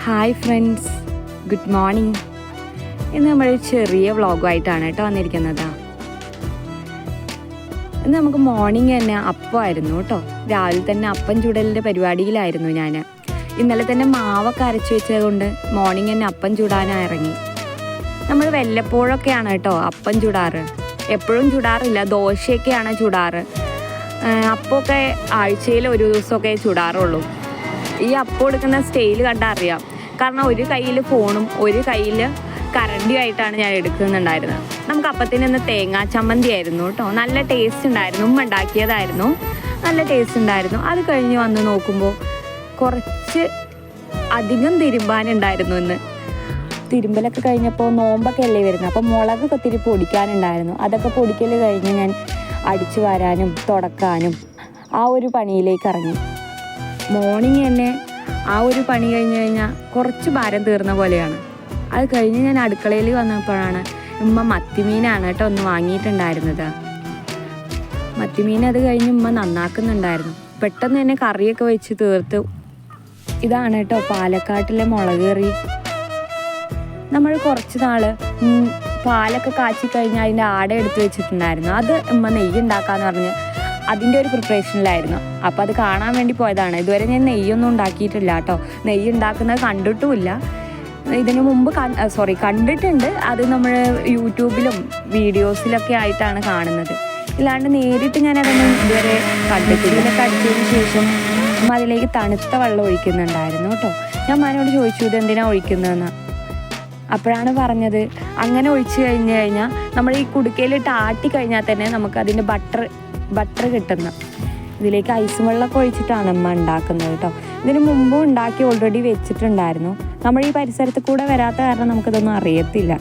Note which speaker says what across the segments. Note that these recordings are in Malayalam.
Speaker 1: Hi friends, good morning. ഇന്ന് നമ്മളൊരു ചെറിയ വ്ളോഗുമായിട്ടാണ് കേട്ടോ വന്നിരിക്കുന്നത്. ഇന്ന് നമുക്ക് മോർണിംഗ് തന്നെ അപ്പമായിരുന്നു കേട്ടോ. രാവിലെ തന്നെ അപ്പം ചുടലിൻ്റെ പരിപാടിയിലായിരുന്നു ഞാൻ. ഇന്നലെ തന്നെ മാവൊക്കെ അരച്ച് വെച്ചത് കൊണ്ട് മോർണിംഗ് തന്നെ അപ്പം ചുടാനായി ഇറങ്ങി. നമ്മൾ വല്ലപ്പോഴൊക്കെയാണ് കേട്ടോ അപ്പം ചുടാറ്, എപ്പോഴും ചുടാറില്ല. ദോശയൊക്കെയാണ് ചുടാറ്. അപ്പമൊക്കെ ആഴ്ചയിൽ ഒരു ദിവസമൊക്കെ ചുടാറുള്ളൂ. ഈ അപ്പം എടുക്കുന്ന സ്റ്റൈൽ കണ്ടാൽ അറിയാം. കാരണം ഒരു കയ്യിൽ ഫോണും ഒരു കയ്യിൽ കറണ്ടിയുമായിട്ടാണ് ഞാൻ എടുക്കുന്നുണ്ടായിരുന്നത്. നമുക്ക് അപ്പത്തിന് ഇന്ന് തേങ്ങാ ചമ്മന്തി ആയിരുന്നു കേട്ടോ. നല്ല ടേസ്റ്റ് ഉണ്ടായിരുന്നു. ഉമ്മ ഉണ്ടാക്കിയതായിരുന്നു, നല്ല ടേസ്റ്റ് ഉണ്ടായിരുന്നു. അത് കഴിഞ്ഞ് വന്ന് നോക്കുമ്പോൾ കുറച്ച് അധികം തിരുമ്പാനുണ്ടായിരുന്നു. ഇന്ന് തിരുമ്പലൊക്കെ കഴിഞ്ഞപ്പോൾ നോമ്പൊക്കെ അല്ലേ വരുന്നത്, അപ്പോൾ മുളകൊക്കെ ഒത്തിരി പൊടിക്കാനുണ്ടായിരുന്നു. അതൊക്കെ പൊടിക്കൽ കഴിഞ്ഞ് ഞാൻ അടിച്ചു വാരാനും തുടക്കാനും ആ ഒരു പണിയിലേക്ക് ഇറങ്ങി. മോർണിംഗ് തന്നെ ആ ഒരു പണി കഴിഞ്ഞ് കഴിഞ്ഞാൽ കുറച്ച് ഭാരം തീർന്ന പോലെയാണ്. അത് കഴിഞ്ഞ് ഞാൻ അടുക്കളയിൽ വന്നപ്പോഴാണ് ഉമ്മ മത്തിമീനാണ് കേട്ടോ ഒന്ന് വാങ്ങിയിട്ടുണ്ടായിരുന്നത്. മത്തിമീൻ അത് കഴിഞ്ഞ് ഉമ്മ നന്നാക്കുന്നുണ്ടായിരുന്നു. പെട്ടെന്ന് തന്നെ കറിയൊക്കെ വെച്ച് തീർത്തു. ഇതാണ് കേട്ടോ പാലക്കാട്ടിലെ മുളക് കറി. നമ്മൾ കുറച്ച് നാൾ പാലൊക്കെ കാച്ചി കഴിഞ്ഞാൽ അതിൻ്റെ ആട എടുത്ത് വെച്ചിട്ടുണ്ടായിരുന്നു. അത് ഉമ്മ നെയ്യ് ഉണ്ടാക്കാമെന്ന് പറഞ്ഞ് അതിൻ്റെ ഒരു പ്രിപ്പറേഷനിലായിരുന്നു. അപ്പോൾ അത് കാണാൻ വേണ്ടി പോയതാണ്. ഇതുവരെ ഞാൻ നെയ്യൊന്നും ഉണ്ടാക്കിയിട്ടില്ല കേട്ടോ. നെയ്യ് ഉണ്ടാക്കുന്നത് കണ്ടിട്ടുമില്ല. ഇതിനു മുമ്പ് കണ്ടിട്ടുണ്ട്. അത് നമ്മൾ യൂട്യൂബിലും വീഡിയോസിലൊക്കെ ആയിട്ടാണ് കാണുന്നത്. ഇല്ലാണ്ട് നേരിട്ട് ഞാനതൊന്നും ഇതുവരെ കണ്ടിട്ടില്ല. ഇതൊക്കെ അടിച്ചതിന് ശേഷം അതിലേക്ക് തണുത്ത വെള്ളം ഒഴിക്കുന്നുണ്ടായിരുന്നു കേട്ടോ. ഞാൻ മനോട് ചോദിച്ചു ഇത് എന്തിനാണ് ഒഴിക്കുന്നതെന്ന്. അപ്പോഴാണ് പറഞ്ഞത് അങ്ങനെ ഒഴിച്ചു കഴിഞ്ഞാൽ നമ്മൾ ഈ കുടുക്കയിലിട്ട് ആട്ടി കഴിഞ്ഞാൽ തന്നെ നമുക്ക് അതിൻ്റെ ബട്ടർ കിട്ടുന്ന. ഇതിലേക്ക് ഐസ് വെള്ളമൊക്കെ ഒഴിച്ചിട്ടാണ് അമ്മ ഉണ്ടാക്കുന്നത് കേട്ടോ. ഇതിന് മുമ്പും ഉണ്ടാക്കി ഓൾറെഡി വെച്ചിട്ടുണ്ടായിരുന്നു. നമ്മൾ ഈ പരിസരത്ത് കൂടെ വരാത്ത കാരണം നമുക്കിതൊന്നും അറിയത്തില്ല.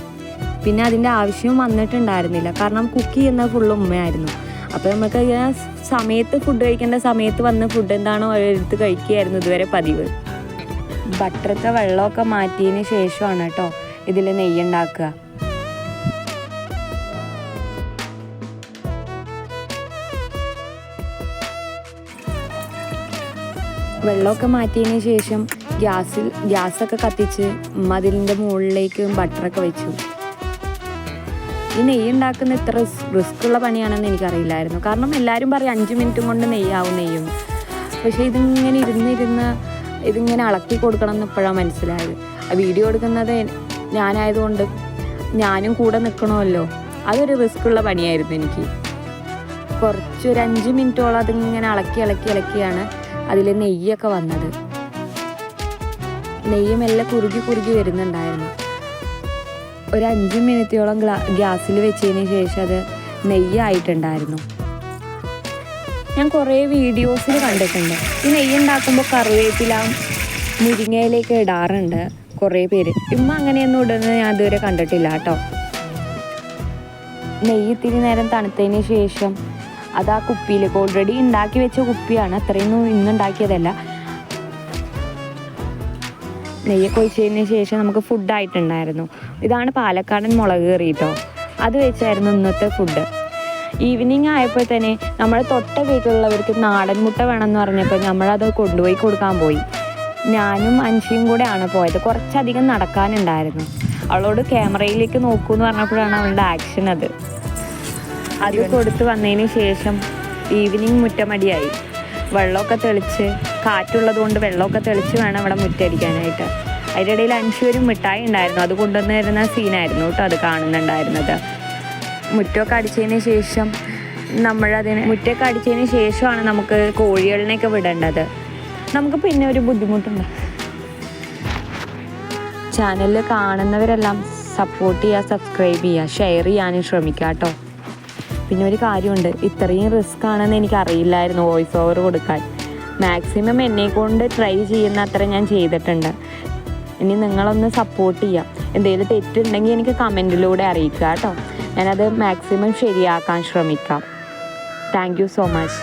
Speaker 1: പിന്നെ അതിൻ്റെ ആവശ്യവും വന്നിട്ടുണ്ടായിരുന്നില്ല. കാരണം കുക്ക് ചെയ്യുന്നത് ഫുള്ള് ഉമ്മയായിരുന്നു. അപ്പോൾ നമുക്ക് സമയത്ത് ഫുഡ് കഴിക്കേണ്ട സമയത്ത് വന്ന് ഫുഡ് എന്താണോ എടുത്ത് കഴിക്കുകയായിരുന്നു ഇതുവരെ പതിവ്. ബട്ടറത്തെ വെള്ളമൊക്കെ മാറ്റിയതിന് ശേഷമാണ് കേട്ടോ ഇതിൽ നെയ്യ് ഉണ്ടാക്കുക. വെള്ളമൊക്കെ മാറ്റിയതിന് ശേഷം ഗ്യാസൊക്കെ കത്തിച്ച് അതിൻ്റെ മുകളിലേക്ക് ബട്ടറൊക്കെ വെച്ചു. ഈ നെയ്യ് ഉണ്ടാക്കുന്ന ഇത്ര റിസ്ക് ഉള്ള പണിയാണെന്ന് എനിക്കറിയില്ലായിരുന്നു. കാരണം എല്ലാവരും പറയും 5 മിനിറ്റും കൊണ്ട് നെയ്യാവും നെയ്യും. പക്ഷേ ഇതിങ്ങനെ ഇതിങ്ങനെ ഇളക്കി കൊടുക്കണം എന്ന് ഇപ്പോഴാണ് മനസ്സിലായത്. വീഡിയോ എടുക്കുന്നത് ഞാനായതുകൊണ്ട് ഞാനും കൂടെ നിൽക്കണമല്ലോ. അതൊരു റിസ്ക് ഉള്ള പണിയായിരുന്നു എനിക്ക്. ഒരു 5 മിനിറ്റോളം അതിങ്ങനെ ഇളക്കിയാണ് അതിൽ നെയ്യൊക്കെ വന്നത്. നെയ്യും എല്ലാം കുറുകി വരുന്നുണ്ടായിരുന്നു. ഒരു 5 മിനിറ്റോളം ഗ്യാസിൽ വെച്ചതിന് ശേഷം അത് നെയ്യായിട്ടുണ്ടായിരുന്നു. ഞാൻ കുറേ വീഡിയോസിൽ കണ്ടിട്ടുണ്ട്. ഈ നെയ്യ് ഉണ്ടാക്കുമ്പോൾ കറിവേപ്പില മുരിങ്ങയിലേക്ക് ഇടാറുണ്ട് കുറേ പേര്. ഇമ്മ അങ്ങനെയൊന്നും ഇടുന്നത് ഞാൻ ഇതുവരെ കണ്ടിട്ടില്ല കേട്ടോ. നെയ്യ് ഇത്തിരി നേരം തണുത്തതിന് ശേഷം അത് ആ കുപ്പിയിലേക്ക് ഓൾറെഡി ഉണ്ടാക്കി വെച്ച കുപ്പിയാണ്, അത്രയൊന്നും ഇന്നുണ്ടാക്കിയതല്ല. നെയ്യൊക്കെ ഒഴിച്ചതിന് ശേഷം നമുക്ക് ഫുഡായിട്ടുണ്ടായിരുന്നു. ഇതാണ് പാലക്കാടൻ മുളക് കറി കേട്ടോ. അത് വെച്ചായിരുന്നു ഇന്നത്തെ ഫുഡ്. ഈവനിങ് ആയപ്പോൾ തന്നെ നമ്മൾ തൊട്ട വീട്ടിലുള്ളവർക്ക് നാടൻ മുട്ട വേണമെന്ന് പറഞ്ഞപ്പോൾ നമ്മളത് കൊണ്ടുപോയി കൊടുക്കാൻ പോയി. ഞാനും അൻഷിയും കൂടെയാണ് പോയത്. കുറച്ചധികം നടക്കാനുണ്ടായിരുന്നു. അവളോട് ക്യാമറയിലേക്ക് നോക്കൂ എന്ന് പറഞ്ഞപ്പോഴാണ് അവളുടെ ആക്ഷൻ. അത് കൊടുത്ത് വന്നതിന് ശേഷം ഈവനിങ് മുറ്റമടിയായി. വെള്ളമൊക്കെ തെളിച്ച് കാറ്റുള്ളത് കൊണ്ട് വെള്ളമൊക്കെ തെളിച്ച് വേണം അവിടെ മുറ്റടിക്കാനായിട്ട്. അതിൻ്റെ ഇടയിൽ അൻഷി ഒരു മിഠായി ഉണ്ടായിരുന്നു, അത് കൊണ്ടുവന്ന് തരുന്ന സീനായിരുന്നു കേട്ടോ അത് കാണുന്നുണ്ടായിരുന്നത്. മുറ്റമൊക്കെ അടിച്ചതിന് ശേഷം മുറ്റമൊക്കെ അടിച്ചതിന് ശേഷമാണ് നമുക്ക് കോഴികളിനെയൊക്കെ വിടേണ്ടത്. നമുക്ക് പിന്നെ ഒരു ബുദ്ധിമുട്ടുണ്ട്. ചാനലിൽ കാണുന്നവരെല്ലാം സപ്പോർട്ട് ചെയ്യുക, സബ്സ്ക്രൈബ് ചെയ്യുക, ഷെയർ ചെയ്യാനും ശ്രമിക്കുക കേട്ടോ. പിന്നെ ഒരു കാര്യമുണ്ട്, ഇത്രയും റിസ്ക് ആണെന്ന് എനിക്കറിയില്ലായിരുന്നു വോയിസ് ഓവർ കൊടുക്കാൻ. മാക്സിമം എന്നെക്കൊണ്ട് ട്രൈ ചെയ്യുന്ന അത്ര ഞാൻ ചെയ്തിട്ടുണ്ട്. ഇനി നിങ്ങളൊന്ന് സപ്പോർട്ട് ചെയ്യാം. എന്തെങ്കിലും തെറ്റുണ്ടെങ്കിൽ എനിക്ക് കമൻറ്റിലൂടെ അറിയിക്കുക കേട്ടോ. ഞാനത് മാക്സിമം ശരിയാക്കാൻ ശ്രമിക്കാം. Thank you so much.